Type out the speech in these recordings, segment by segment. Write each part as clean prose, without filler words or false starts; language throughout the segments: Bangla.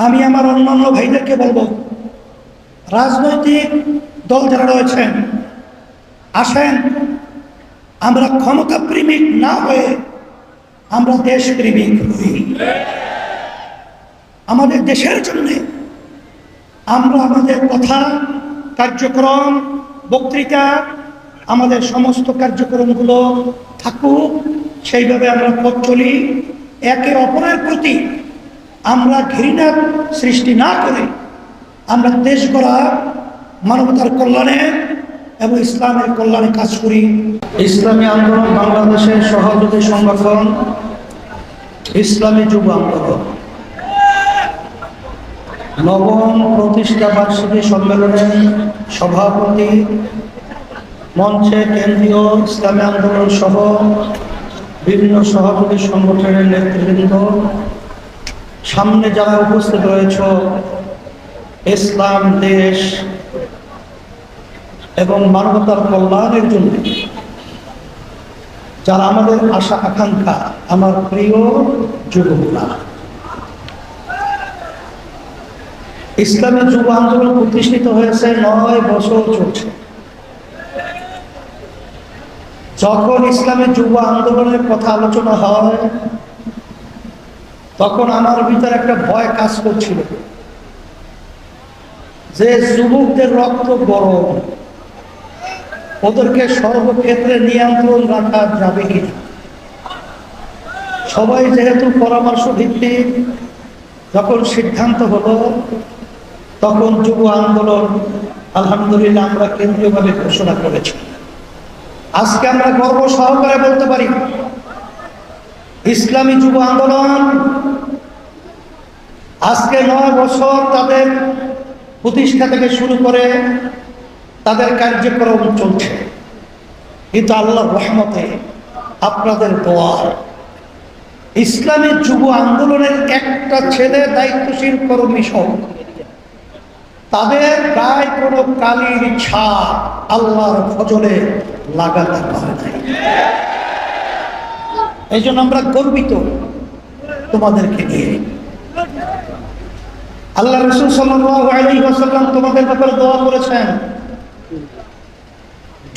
আমি আমার অন্যান্য ভাইদেরকে বলবো, রাজনৈতিক দল যারা রয়েছেন, আসেন আমরা ক্ষমতা প্রেমিক না হয়ে আমরা দেশ প্রেমিক হই। আমাদের দেশের জন্য আমরা আমাদের কথা, কার্যক্রম, বক্তৃতা, আমাদের সমস্ত কার্যক্রমগুলো থাকুক, সেইভাবে আমরা পথ চলি। একে অপরের প্রতি আমরা ঘৃণা সৃষ্টি না করে আমরা দেশ গড়া, মানবতার কল্যাণে এবং ইসলামের কল্যাণে কাজ করি। ইসলামী আন্দোলন বাংলাদেশের সহযোগী সংগঠন ইসলামী যুব আন্দোলন নবম প্রতিষ্ঠা বার্ষিকী সম্মেলনের সভাপতি, মঞ্চে কেন্দ্রীয় ইসলামী আন্দোলন সহ বিভিন্ন সহযোগী সংগঠনের নেতৃবৃন্দ, সামনে যারা উপস্থিত রয়েছে, ইসলাম, দেশ এবং মানবতার কল্যাণের জন্য যারা আমাদের আশা আকাঙ্ক্ষা, আমার প্রিয় যুবকরা, ইসলামী যুব আন্দোলন প্রতিষ্ঠিত হয়েছে 9 বছর চলছে। যখন ইসলামী যুব আন্দোলনের কথা আলোচনা হয় তখন আমার ভিতরে একটা ভয় কাজ করছিল যে যুবকদের রক্ত গরম, ওদেরকে সর্বক্ষেত্রে নিয়ন্ত্রণ রাখা যাবে কিনা। সবাই যেহেতু পরামর্শ ভিত্তিক যখন সিদ্ধান্ত হলো, তখন যুব আন্দোলন আলহামদুলিল্লাহ আমরা কেন্দ্রীয়ভাবে ঘোষণা করেছি। আজকে আমরা গর্ব সহকারে বলতে পারি, ইসলামী যুব আন্দোলন আজকে 9 বছর তাদের প্রতিষ্ঠা থেকে শুরু করে তাদের কার্যক্রম চলছে। কিন্তু আল্লাহর রহমতে, আপনাদের দোয়া, ইসলামী যুব আন্দোলনের একটা ছেলে দায়িত্বশীল কর্মী সহ তাদের গায়ে কোনো কালির ছাপ আল্লাহর ফজলে লাগাতে পারে নাই। এই জন্য আমরা গর্বিত তোমাদেরকে নিয়ে। আল্লাহ রাসূল সাল্লাল্লাহু আলাইহি ওয়াসাল্লাম তোমাদের ব্যাপারে দোয়া করেছেন।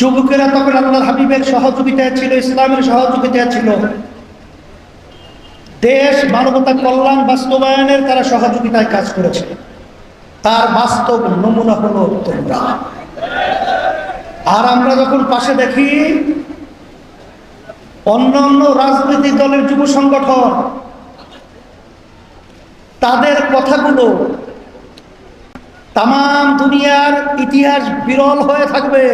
যুবকেরা তখন আল্লাহর হাবিবের সহযোগিতায় ছিল, ইসলামের সহযোগিতায় ছিল। দেশ মানবতা কল্যাণ বাস্তবায়নের তারা সহযোগিতায় কাজ করেছে। তার বাস্তব নমুনা হলো তোমরা। আর আমরা যখন পাশে দেখি অন্যান্য রাজনৈতিক দলের যুব সংগঠন, তাদের কথাগুলো তামাম দুনিয়ার ইতিহাস বিরল হয়ে থাকবে।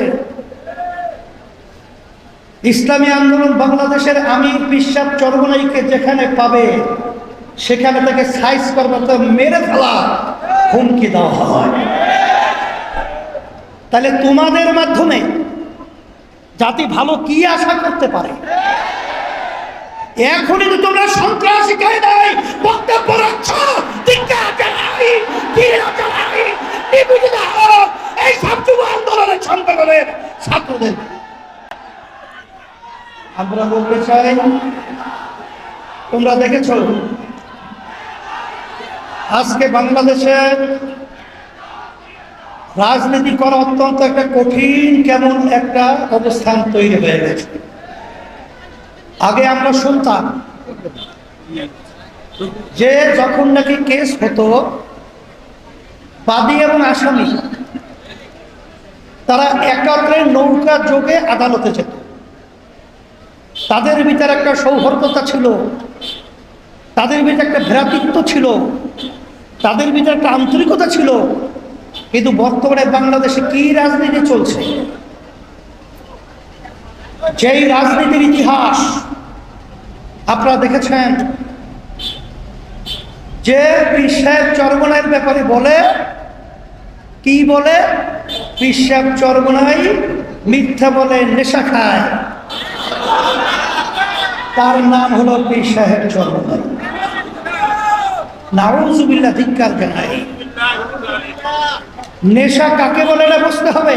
ইসলামী আন্দোলন বাংলাদেশের আমির পিশাব চরমনাইকে যেখানে পাবে সেখানে থেকে সাইজ করতে মেরে ফেলা হুমকি দেওয়া হয়। তাহলে তোমাদের মাধ্যমে জাতি ভালো কি আশা করতে পারে? এখনই তো তোমরা সন্ত্রাসী কায়দায় বক্তব্য রাখছ, এই সব যুব আন্দোলনের সংগঠনের ছাত্রদের আমরা বলতে চাই, তোমরা দেখেছ আজকে বাংলাদেশে রাজনীতি করা অত্যন্ত একটা কঠিন, কেমন একটা অবস্থান তৈরি হয়ে গেছে। আগে আমরা শুনতাম যে যখন নাকি কেস হতো, বাদী এবং আসামি তারা একত্রে নৌকা যোগে আদালতে যেত। তাদের ভিতরে একটা সৌহার্দ্যতা ছিল, তাদের ভিতরে একটা ভ্রাতৃত্ব ছিল, তাদের ভিতরে একটা আন্তরিকতা ছিল। কিন্তু বর্তমানে বাংলাদেশে কি রাজনীতি চলছে? যেই রাজনীতির ইতিহাস আপনারা দেখেছেন, যে পীর সাহেব চরমনাইয়ের ব্যাপারে বলে, কি বলে? পীর সাহেব চরমনাই মিথ্যা বলে, নেশা খায়, তার নাম হলো পীর সাহেব চরমনাই। নাউযুবিল্লাহ, ধিক্কার জানাই। নেশা কাকে বলে না বুঝতে হবে।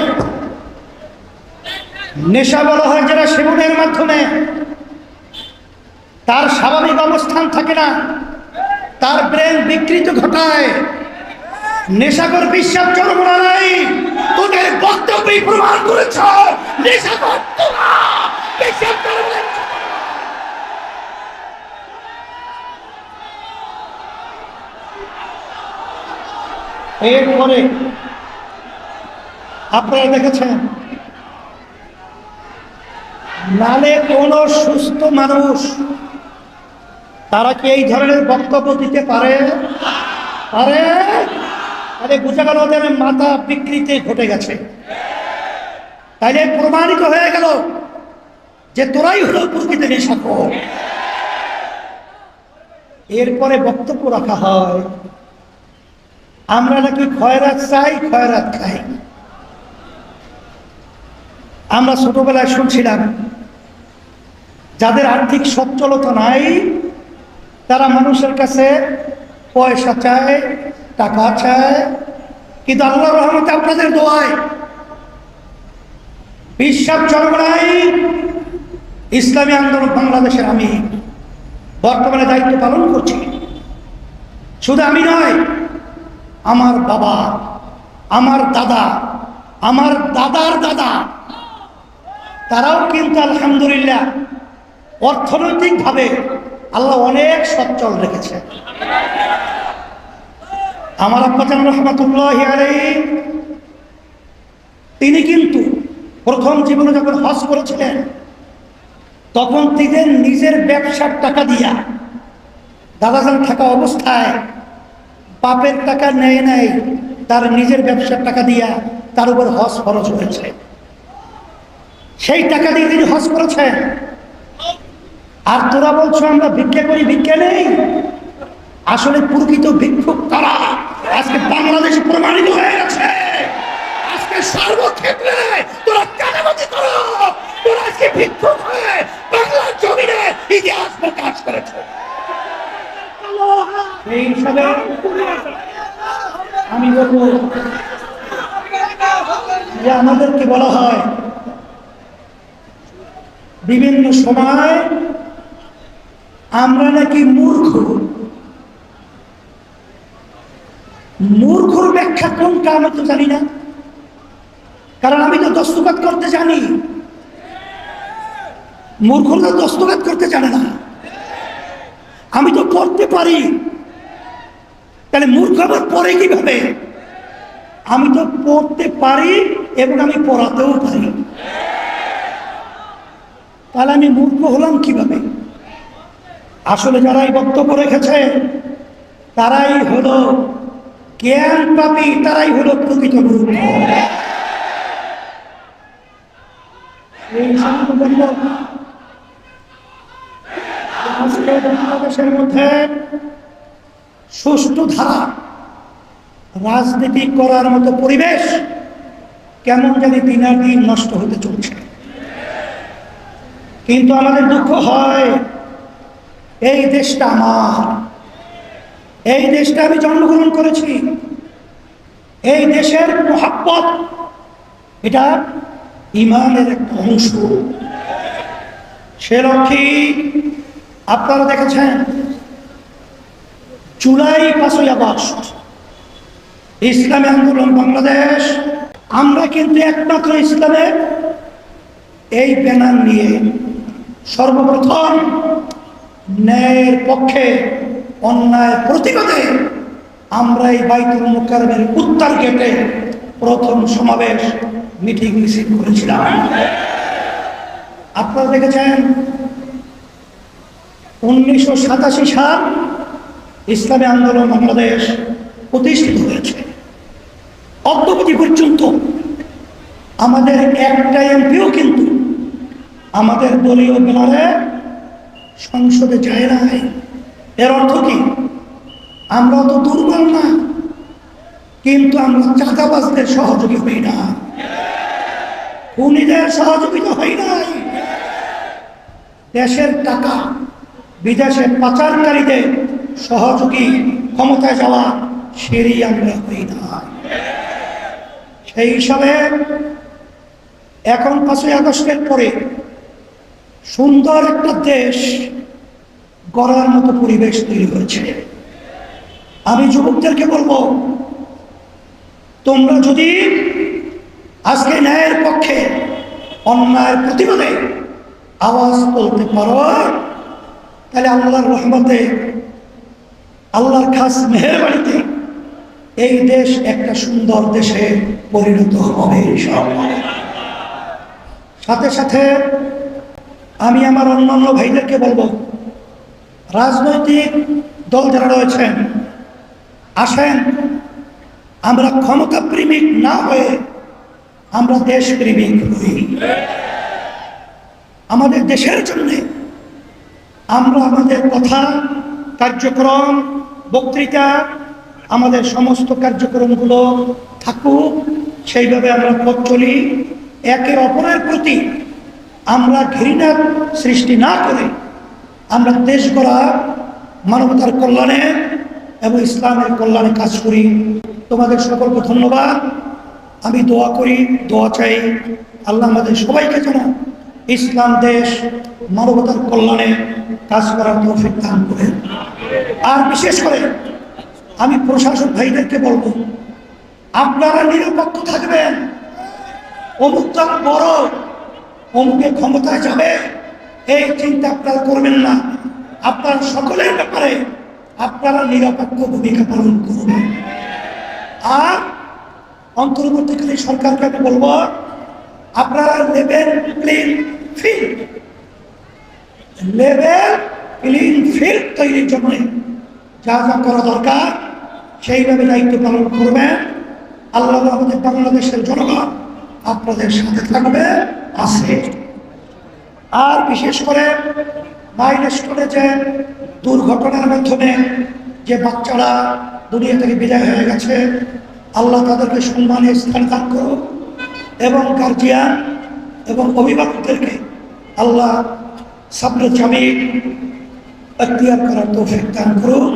নেশা বলা হয় যেটা সেবনের মাধ্যমে তার স্বাভাবিক অবস্থান থাকে না, তার ব্রেন বিকৃত ঘটায়। নেশাখোর বিশ্বাস জনগণা নাই, তোদের বক্তব্যই প্রমাণ করেছ নেশাখোর তোরা বিশ্বাস জনগণা। এরপরে আপনারা দেখেছেন, নালে কোন সুস্থ মানুষ তারা কি এই ধরনের বক্তব্য দিতে পারে? আরে বোঝা গেল ওদের মাথা বিকৃতি ঘটে গেছে। তাইলে প্রমাণিত হয়ে গেল যে তোরাই হলো প্রকৃত নেশাখোর। এরপরে বক্তব্য রাখা হয় আমরা নাকি খয়রাত চাই, খয়রাত খাই। আমরা ছোটবেলায় শুনছিলাম যাদের আর্থিক সচ্ছলতা নাই তারা মানুষের কাছে পয়সা চায়, টাকা চায়, কিন্তু আল্লাহর রহমতে আপনাদের দোয়ায় বিশ্বাস জনগণাই ইসলামী আন্দোলন বাংলাদেশের আমি বর্তমানে দায়িত্ব পালন করছি। শুধু আমি নয়, আমার বাবা, আমার দাদা, আমার দাদার দাদা, তারাও কিন্তু আলহামদুলিল্লাহ অর্থনৈতিকভাবে আল্লাহ অনেক সচ্ছল রেখেছে। আমার আব্বাজান রহমাতুল্লাহি আলাইহি তিনি কিন্তু প্রথম জীবনে যখন হজ করেছিলেন তখন তিনি নিজের ব্যবসার টাকা দিয়া, দাদাজান থাকা অবস্থায় বাপের টাকা নেয় নাই, তার নিজের ব্যবসার টাকা দিয়া তার উপর হজ খরচ হয়েছে। সেই টাকা দিয়ে তিনি হজ করেছেন। আর তোরা বলছো আমরা ভিক্ষা করি, ভিক্ষা নেই। আসলে প্রকৃত ভিক্ষুক তারা আজকে বাংলাদেশে প্রমাণিত হয়ে গেছে। আজকে সর্বক্ষেত্রে তোরা কানামাতি করো, তোরা আজকে ভিক্ষুক হয়ে বাংলার জমিনে ইতিহাস প্রকাশ করেছে। এই হিসাবে আমি বলবো যে আমাদেরকে বলা হয় বিভিন্ন সময় আমরা নাকি মূর্খ। মূর্খর ব্যাখ্যা কোনটা আমি তো জানি না, কারণ আমি তো দস্তখত করতে জানি। মূর্খরা দস্তখত করতে জানে না, আমি তো পড়তে পারি। তাহলে মূর্খ আবার পড়ে কিভাবে? আমি তো পড়তে পারি এবং আমি পড়াতেও পারি, তাহলে আমি মূর্খ হলাম কিভাবে? আসলে যারা এই বক্তব্য রেখেছে তারাই হলো জ্ঞান পাপী, তারাই হলো প্রকৃত মূর্খ। বাংলাদেশের মধ্যে সুষ্ঠু ধারা রাজনীতি করার মতো পরিবেশ কেমন জানি দিনের দিন নষ্ট হতে চলছে। কিন্তু আমাদের দুঃখ হয়, এই দেশটা আমার, এই দেশটা আমি জন্মগ্রহণ করেছি, এই দেশের মহব্বত এটা ইমানের একটা অংশ। সে লক্ষ্যে আপনারা দেখেছেন জুলাই 5ই আগস্ট ইসলামী আন্দোলন বাংলাদেশ, আমরা কিন্তু একমাত্র ইসলামের এই ব্যানার নিয়ে সর্বপ্রথম ন্যায়ের পক্ষে অন্যায় প্রতিবাদে আমরা এই বাইতুল মুকাররমের উত্তর গেটে প্রথম সমাবেশ মিটিং মিছিল করেছিলাম। আপনারা দেখেছেন 1987 সাল ইসলামী আন্দোলন বাংলাদেশ প্রতিষ্ঠিত হয়েছে। অদ্যাবধি পর্যন্ত আমাদের একটা এমপিও কিন্তু আমাদের দলীয় ব্যানারে সংসদে যায় নাই। এর অর্থ কি? আমরা তো দুর্বল না, কিন্তু আমরা চাঁদাবাজদের সহযোগী হই না, খুনিদের সহযোগিতা হই নাই, দেশের টাকা বিদেশে পাচারকারীদের সহযোগী ক্ষমতায় যাওয়া সেরই আমরা হই না। সেই হিসাবে এখন 5ই আগস্টের পরে সুন্দর একটা দেশ গড়ার মতো পরিবেশ তৈরি হয়েছে। আমি যুবকদেরকে বলবো, তোমরা যদি আজকে ন্যায়ের পক্ষে অন্যায়ের প্রতিবাদে আওয়াজ তুলতে পারো, তাহলে আল্লাহর রহমতে, আল্লাহর খাস মেহেরবাড়িতে এই দেশ একটা সুন্দর দেশে পরিণত হবে ইনশাআল্লাহ। সাথে সাথে আমি আমার অন্যান্য ভাইদেরকে বলবো, রাজনৈতিক দল যারা রয়েছেন, আসেন আমরা ক্ষমতা প্রেমিক না হয়ে আমরা দেশ প্রেমিক হই। আমাদের দেশের জন্য আমরা আমাদের কথা, কার্যক্রম, বক্তৃতা, আমাদের সমস্ত কার্যক্রমগুলো থাকুক সেইভাবে আমরা পথ চলি। একে অপরের প্রতি আমরা ঘৃণা সৃষ্টি না করে আমরা দেশ গড়া, মানবতার কল্যাণে এবং ইসলামের কল্যাণে কাজ করি। তোমাদের সকলকে ধন্যবাদ। আমি দোয়া করি, দোয়া চাই, আল্লাহ আমাদের সবাইকে যেন ইসলাম দেশ, মানবতার কল্যাণে কাজ করার তৌফিক দান করেন। আর বিশেষ করে আমি প্রশাসক ভাইদেরকে বলবো, আপনারা নিরপেক্ষ থাকবেন। অমুক দল বড়, অমুকে ক্ষমতায় যাবে, এই চিন্তা আপনারা করবেন না। আপনারা সকলের ব্যাপারে আপনারা নিরপেক্ষ ভূমিকা পালন করবেন। আর অন্তর্বর্তীকালীন সরকারকে আমি বলবো, আপনারা level playing field, level playing field তৈরির জন্য যা যা করা দরকার সেইভাবে দায়িত্ব পালন করবেন। আল্লাহ আমাদের বাংলাদেশের জনগণ আপনাদের সাথে থাকবে, আছে। আর বিশেষ করে মাইলস্টোনে যে দুর্ঘটনার মাধ্যমে যে বাচ্চারা দুনিয়া থেকে বিদায় হয়ে গেছে, আল্লাহ তাদেরকে সম্মানে স্থান দান করুক এবং গার্জিয়ান এবং অভিভাবকদেরকে আল্লাহ সাবরে জামিল এখতিয়ার করার তৌফিক দান করুক।